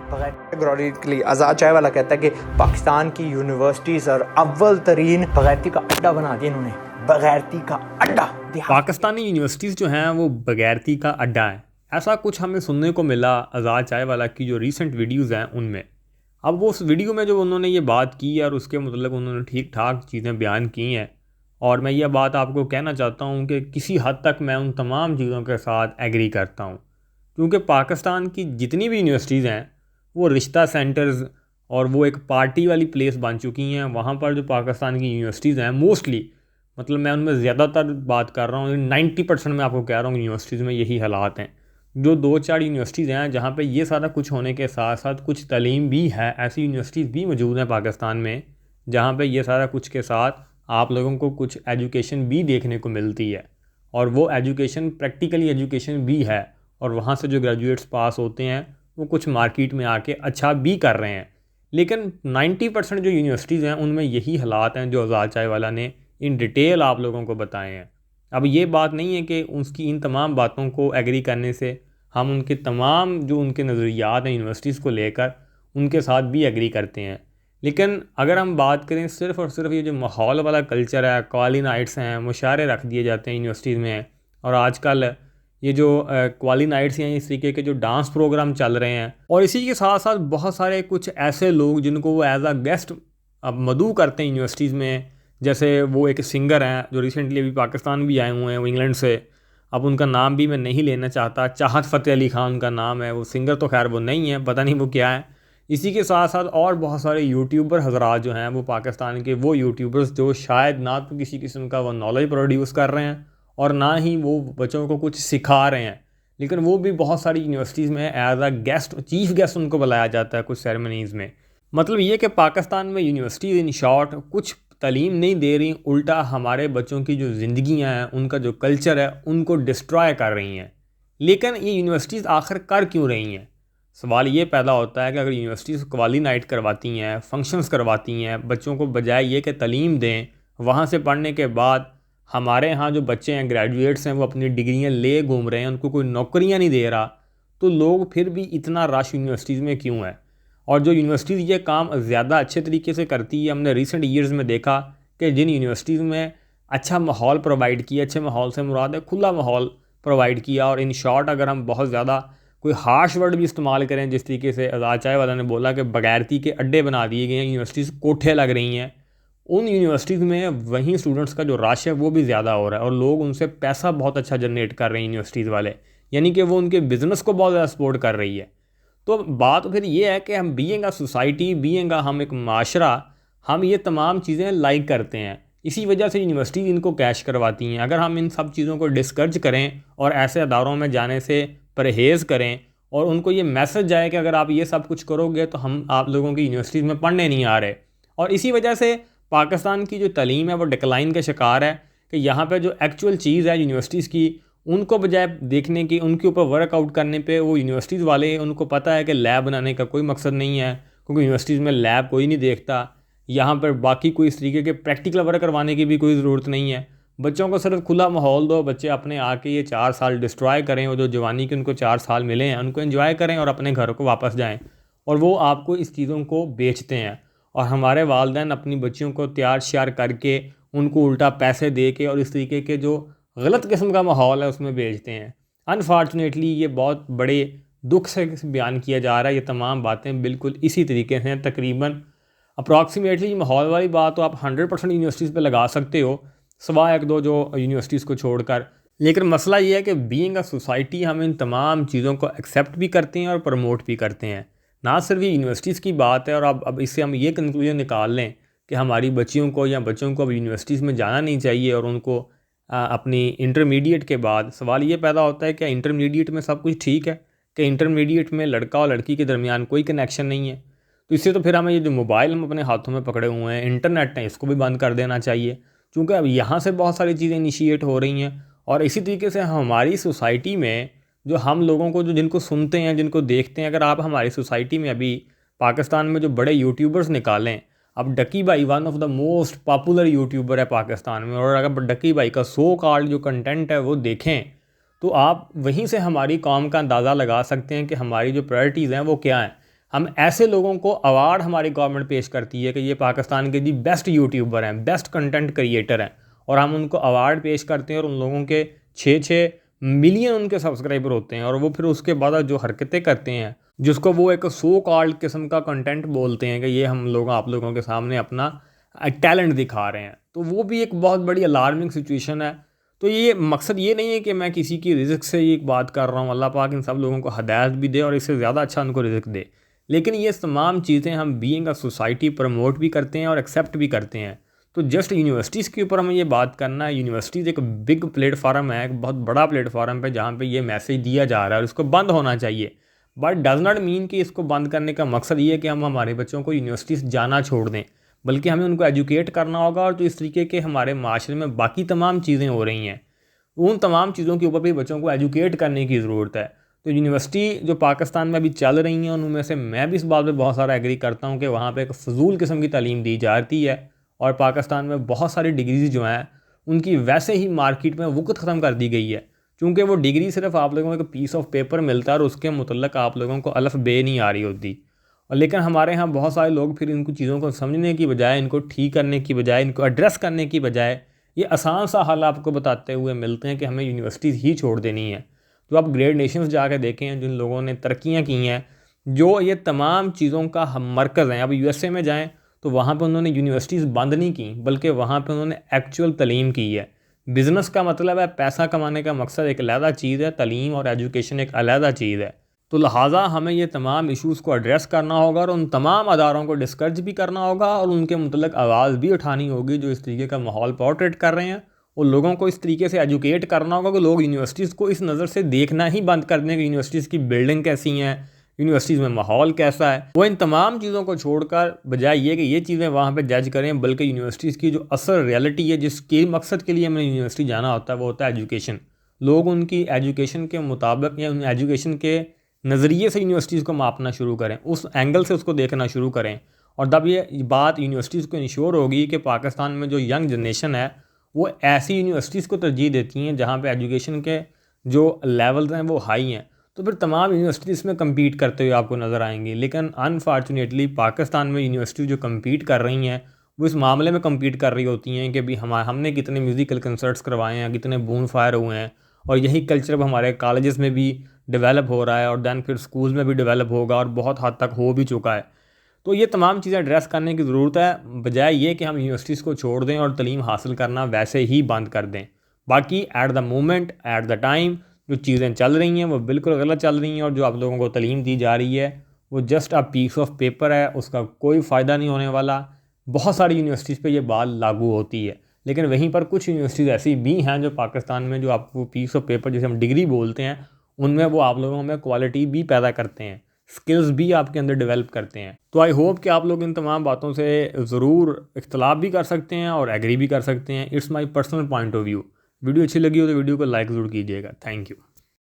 ग्रोरिकली आज़ाद चाय वाला कहता है कि पाकिस्तान की यूनिवर्सिटीज़ और अव्वल तरीन बगैरती का अड्डा बना दिया इन्होंने। बगैरती का अड्डा। पाकिस्तानी यूनिवर्सिटीज़ जो हैं वो बगैरती का अड्डा है, ऐसा कुछ हमें सुनने को मिला आज़ाद चाय वाला की जो रीसेंट वीडियोज़ हैं उनमें। अब वो उस वीडियो में जो उन्होंने ये बात की और उसके मतलब उन्होंने ठीक ठाक चीज़ें बयान की हैं, और मैं ये बात आपको कहना चाहता हूँ कि किसी हद तक मैं उन तमाम चीज़ों के साथ एग्री करता हूँ, क्योंकि पाकिस्तान की जितनी भी यूनिवर्सिटीज़ हैं वो रिश्ता सेंटर्स और वो एक पार्टी वाली प्लेस बन चुकी हैं। वहाँ पर जो पाकिस्तान की यूनिवर्सिटीज़ हैं मोस्टली, मतलब मैं उनमें ज़्यादातर बात कर रहा हूँ, 90% मैं आपको कह रहा हूँ यूनिवर्सिटीज़ में यही हालात हैं। जो 2-4 यूनिवर्सिटीज़ हैं जहाँ पे ये सारा कुछ होने के साथ साथ कुछ तालीम भी है, ऐसी यूनिवर्सिटीज़ भी मौजूद हैं पाकिस्तान में जहाँ पे ये सारा कुछ के साथ आप लोगों को कुछ एजुकेशन भी देखने को मिलती है, और वो एजुकेशन प्रैक्टिकली एजुकेशन भी है, और वहाँ से जो ग्रेजुएट्स पास होते हैं वो कुछ मार्केट में आके अच्छा भी कर रहे हैं। लेकिन 90% जो यूनिवर्सिटीज़ हैं उनमें यही हालात हैं जो आज़ाद चाय वाला ने इन डिटेल आप लोगों को बताए हैं। अब ये बात नहीं है कि उसकी इन तमाम बातों को एग्री करने से हम उनके तमाम जो उनके नज़रियात हैं यूनिवर्सिटीज़ को लेकर उनके साथ भी एग्री करते हैं। लेकिन अगर हम बात करें सिर्फ़ और सिर्फ ये जो माहौल वाला कल्चर है, क्वाली नाइट्स हैं, मुशायरे रख दिए जाते हैं यूनिवर्सिटीज़ में, और आजकल ये जो क्वाली नाइट्स हैं, इस तरीके के जो डांस प्रोग्राम चल रहे हैं, और इसी के साथ साथ बहुत सारे कुछ ऐसे लोग जिनको वो एज आ गेस्ट अब मदऊ करते हैं यूनिवर्सिटीज़ में। जैसे वो एक सिंगर हैं जो रिसेंटली अभी पाकिस्तान भी आए हुए हैं, वो इंग्लैंड से। अब उनका नाम भी मैं नहीं लेना चाहता, चाहत फ़तेह अली ख़ान उनका नाम है। वो सिंगर तो खैर वो नहीं है, पता नहीं वो क्या है। इसी के साथ साथ और बहुत सारे यूट्यूबर हजरात जो हैं वो पाकिस्तान के वो यूट्यूबर्स जो शायद ना तो किसी किस्म का वो नॉलेज प्रोड्यूस कर रहे हैं और ना ही वो बच्चों को कुछ सिखा रहे हैं, लेकिन वो भी बहुत सारी यूनिवर्सिटीज़ में एज आ गेस्ट, चीफ गेस्ट उनको बुलाया जाता है कुछ सेरेमनीज़ में। मतलब ये कि पाकिस्तान में यूनिवर्सिटीज़ इन शॉर्ट कुछ तालीम नहीं दे रही, उल्टा हमारे बच्चों की जो ज़िंदगियाँ हैं, उनका जो कल्चर है, उनको डिस्ट्रॉय कर रही हैं। लेकिन ये यूनिवर्सिटीज़ आखिर कर क्यों रही हैं? सवाल ये पैदा होता है कि अगर यूनिवर्सिटीज़ क्वाली नाइट करवाती हैं, फंक्शंस करवाती हैं, बच्चों को बजाय ये कि तालीम दें, वहाँ से पढ़ने के बाद हमारे यहाँ जो बच्चे हैं, ग्रेजुएट्स हैं, वो अपनी डिग्रियाँ ले घूम रहे हैं, उनको कोई नौकरियाँ नहीं दे रहा, तो लोग फिर भी इतना रश यूनिवर्सिटीज़ में क्यों है? और जो यूनिवर्सिटीज़ ये काम ज़्यादा अच्छे तरीके से करती है, हमने रिसेंट ईयर्स में देखा कि जिन यूनिवर्सिटीज़ में अच्छा माहौल प्रोवाइड किया, अच्छे माहौल से मुराद है खुला माहौल प्रोवाइड किया, और इन शॉर्ट अगर हम बहुत ज़्यादा कोई हार्श वर्ड भी इस्तेमाल करें, जिस तरीके से आज़ाद चाय वाला ने बोला कि बगैरती के अड्डे बना दिए गए हैं, यूनिवर्सिटीज़ कोठे लग रही हैं, उन यूनिवर्सिटीज़ में वहीं स्टूडेंट्स का जो रश है वो भी ज़्यादा हो रहा है, और लोग उनसे पैसा बहुत अच्छा जनरेट कर रहे हैं यूनिवर्सिटीज़ वाले, यानी कि वो उनके बिज़नेस को बहुत ज़्यादा सपोर्ट कर रही है। तो बात फिर ये है कि हम being a society, being a हम एक माशरा, हम ये तमाम चीज़ें लाइक करते हैं, इसी वजह से यूनिवर्सिटीज़ इनको कैश करवाती हैं। अगर हम इन सब चीज़ों को डिस्करेज करें और ऐसे अदारों में जाने से परहेज़ करें, और उनको ये मैसेज जाए कि अगर आप ये सब कुछ करोगे तो हम आप लोगों की यूनिवर्सिटीज़ में पढ़ने नहीं आ रहे, और इसी वजह से पाकिस्तान की जो तालीम है वो डिक्लाइन का शिकार है कि यहाँ पे जो एक्चुअल चीज़ है यूनिवर्सिटीज़ की, उनको बजाय देखने की उनके ऊपर वर्कआउट करने पे वो यूनिवर्सिटीज़ वाले, उनको पता है कि लैब बनाने का कोई मकसद नहीं है, क्योंकि यूनिवर्सिटीज़ में लैब कोई नहीं देखता, यहाँ पर बाकी कोई इस तरीके के प्रैक्टिकल वर्क करवाने की भी कोई ज़रूरत नहीं है। बच्चों को सिर्फ खुला माहौल दो, बच्चे अपने आके ये 4 साल डिस्ट्रॉय करें, और जो जवानी के उनको 4 साल मिले हैं उनको एंजॉय करें और अपने घरों को वापस जाएं, और वो आपको इस चीज़ों को बेचते हैं। और हमारे वालिदैन अपनी बच्चियों को तैयार श्यार करके उनको उल्टा पैसे दे के और इस तरीके के जो गलत किस्म का माहौल है उसमें बेचते हैं। अनफॉर्चुनेटली ये बहुत बड़े दुख से बयान किया जा रहा है। ये तमाम बातें बिल्कुल इसी तरीके से हैं। तकरीबन अप्रॉक्सीमेटली माहौल वाली बात तो आप 100% यूनिवर्सिटीज़ पे लगा सकते हो, सिवाय 1-2 जो यूनिवर्सिटीज़ को छोड़कर। लेकिन मसला ये है कि बीइंग अ सोसाइटी हम इन तमाम चीज़ों को एक्सेप्ट भी करते हैं और प्रमोट भी करते हैं। ना सिर्फ ये यूनिवर्सिटीज़ की बात है, और अब इससे हम ये कंक्लूजन निकाल लें कि हमारी बच्चियों को या बच्चों को अब यूनिवर्सिटीज़ में जाना नहीं चाहिए, और उनको अपनी इंटरमीडिएट के बाद सवाल ये पैदा होता है कि इंटरमीडिएट में सब कुछ ठीक है, कि इंटरमीडिएट में लड़का और लड़की के दरमियान कोई कनेक्शन नहीं है। तो इससे तो फिर हमें ये जो मोबाइल हम अपने हाथों में पकड़े हुए हैं, इंटरनेट है, इसको भी बंद कर देना चाहिए, क्योंकि अब यहाँ से बहुत सारी चीज़ें इनिशिएट हो रही हैं। और इसी तरीके से हमारी सोसाइटी में जो हम लोगों को, जो जिनको सुनते हैं, जिनको देखते हैं, अगर आप हमारी सोसाइटी में अभी पाकिस्तान में जो बड़े यूट्यूबर्स निकालें, अब डकी भाई one of the most popular YouTuber है पाकिस्तान में, और अगर डकी भाई का सो कॉल्ड जो कंटेंट है वो देखें, तो आप वहीं से हमारी कौम का अंदाज़ा लगा सकते हैं कि हमारी जो प्रायोरिटीज़ हैं वो क्या हैं। हम ऐसे लोगों को अवार्ड हमारी गवर्नमेंट पेश करती है कि ये पाकिस्तान के जी बेस्ट यूट्यूबर हैं, बेस्ट कंटेंट क्रिएटर हैं, और हम उनको अवार्ड पेश करते हैं और उन लोगों के 6-6 मिलियन उनके सब्सक्राइबर होते हैं, और वो फिर उसके बाद जो हरकतें करते हैं जिसको वो एक सो कॉल्ड किस्म का कंटेंट बोलते हैं कि ये हम लोग आप लोगों के सामने अपना टैलेंट दिखा रहे हैं, तो वो भी एक बहुत बड़ी अलार्मिंग सिचुएशन है। तो ये मकसद ये नहीं है कि मैं किसी की रिज़्क से ये बात कर रहा हूँ, अल्लाह पाक इन सब लोगों को हदायत भी दे और इससे ज़्यादा अच्छा उनको रिज़्क दे, लेकिन ये तमाम चीज़ें हम बीइंग अ सोसाइटी प्रमोट भी करते हैं और एक्सेप्ट भी करते हैं। तो जस्ट यूनिवर्सिटीज़ के ऊपर हमें ये बात करना है, यूनिवर्सिटीज़ एक बिग प्लेटफार्म है, एक बहुत बड़ा प्लेटफार्म है जहाँ पे ये मैसेज दिया जा रहा है और इसको बंद होना चाहिए, बट डज नॉट मीन कि इसको बंद करने का मकसद ये है कि हम हमारे बच्चों को यूनिवर्सिटीज़ जाना छोड़ दें, बल्कि हमें उनको एजुकेट करना होगा। और जो इस तरीके के हमारे माशरे में बाकी तमाम चीज़ें हो रही हैं, उन तमाम चीज़ों के ऊपर भी बच्चों को एजुकेट करने की ज़रूरत है। तो यूनिवर्सिटी जो पाकिस्तान में अभी चल रही हैं उनमें से मैं भी इस बात पे बहुत सारा एग्री करता हूँ कि वहाँ पे एक फ़जूल किस्म की तालीम दी जाती है, और पाकिस्तान में बहुत सारी डिग्रीज़ जो हैं उनकी वैसे ही मार्केट में वक़्त ख़त्म कर दी गई है, क्योंकि वो डिग्री सिर्फ आप लोगों को एक पीस ऑफ पेपर मिलता है और उसके मुतल्लक आप लोगों को अलफ़ बे नहीं आ रही होती। और लेकिन हमारे यहाँ बहुत सारे लोग फिर इनको चीज़ों को समझने की बजाय, इनको ठीक करने की बजाय, इनको एड्रेस करने की बजाय ये आसान सा हल आपको बताते हुए मिलते हैं कि हमें यूनिवर्सिटीज़ ही छोड़ देनी है। तो आप ग्रेट नेशंस जाकर देखें जिन लोगों ने तरक्कियाँ की हैं, जो ये तमाम चीज़ों का हम मरकज़ हैं। अब यूएसए में जाएँ तो वहाँ पे उन्होंने यूनिवर्सिटीज़ बंद नहीं की, बल्कि वहाँ पे उन्होंने एक्चुअल तालीम की है। बिज़नेस का मतलब है पैसा कमाने का मकसद एक अलहदा चीज़ है, तालीम और एजुकेशन एक अलहदा चीज़ है। तो लिहाजा हमें ये तमाम इश्यूज़ को एड्रेस करना होगा और उन तमाम अदारों को डिस्करेज भी करना होगा और उनके मुतल्लिक़ आवाज़ भी उठानी होगी जो इस तरीके का माहौल पोर्ट्रेट कर रहे हैं, और लोगों को इस तरीके से एजुकेट करना होगा कि लोग यूनिवर्सिटीज़ को इस नज़र से देखना ही बंद कर दें कि यूनिवर्सिटीज़ की बिल्डिंग कैसी हैं, यूनिवर्सिटीज़ में माहौल कैसा है। वो इन तमाम चीज़ों को छोड़कर बजाय ये कि ये चीज़ें वहाँ पे जज करें, बल्कि यूनिवर्सिटीज़ की जो असल रियलिटी है, जिसके मकसद के लिए हमें यूनिवर्सिटी जाना होता है, वो होता है एजुकेशन। लोग उनकी एजुकेशन के मुताबिक या उन एजुकेशन के नज़रिए से यूनिवर्सिटीज़ को मापना शुरू करें, उस एंगल से उसको देखना शुरू करें, और तब ये बात यूनिवर्सिटीज़ को इंश्योर होगी कि पाकिस्तान में जो यंग जनरेशन है वो ऐसी यूनिवर्सिटीज़ को तरजीह देती हैं जहाँ पे एजुकेशन के जो लेवल्स हैं वो हाई हैं। तो फिर तमाम यूनिवर्सिटीज़ में कम्पीट करते हुए आपको नज़र आएंगी, लेकिन अनफॉर्चुनेटली पाकिस्तान में यूनिवर्सिटी जो कम्पीट कर रही हैं वो इस मामले में कम्पीट कर रही होती हैं कि भी हमने कितने म्यूज़िकल कंसर्ट्स करवाए हैं, कितने बून फायर हुए हैं, और यही कल्चर अब हमारे कॉलेजेस में भी डेवलप हो रहा है और दैन फिर स्कूल्स में भी डेवलप होगा और बहुत हद तक हो भी चुका है। तो ये तमाम चीज़ें एड्रेस करने की ज़रूरत है, बजाय ये कि हम यूनिवर्सिटीज़ को छोड़ दें और तालीम हासिल करना वैसे ही बंद कर दें। बाकी at the moment, at the time जो चीज़ें चल रही हैं वो बिल्कुल गलत चल रही हैं, और जो आप लोगों को तालीम दी जा रही है वो just a piece of paper है, उसका कोई फ़ायदा नहीं होने वाला। बहुत सारी यूनिवर्सिटीज़ पे ये बात लागू होती है, लेकिन वहीं पर कुछ यूनिवर्सिटीज़ ऐसी भी हैं जो पाकिस्तान में जो आपको पीस ऑफ पेपर जिसे हम डिग्री बोलते हैं, उनमें वो आप लोगों में क्वालिटी भी पैदा करते हैं, स्किल्स भी आपके अंदर डेवलप करते हैं। तो आई होप कि आप लोग इन तमाम बातों से ज़रूर इख्तलाफ भी कर सकते हैं और एग्री भी कर सकते हैं। It's my personal point of view. Video अच्छी लगी हो तो वीडियो को लाइक ज़रूर कीजिएगा। Thank you.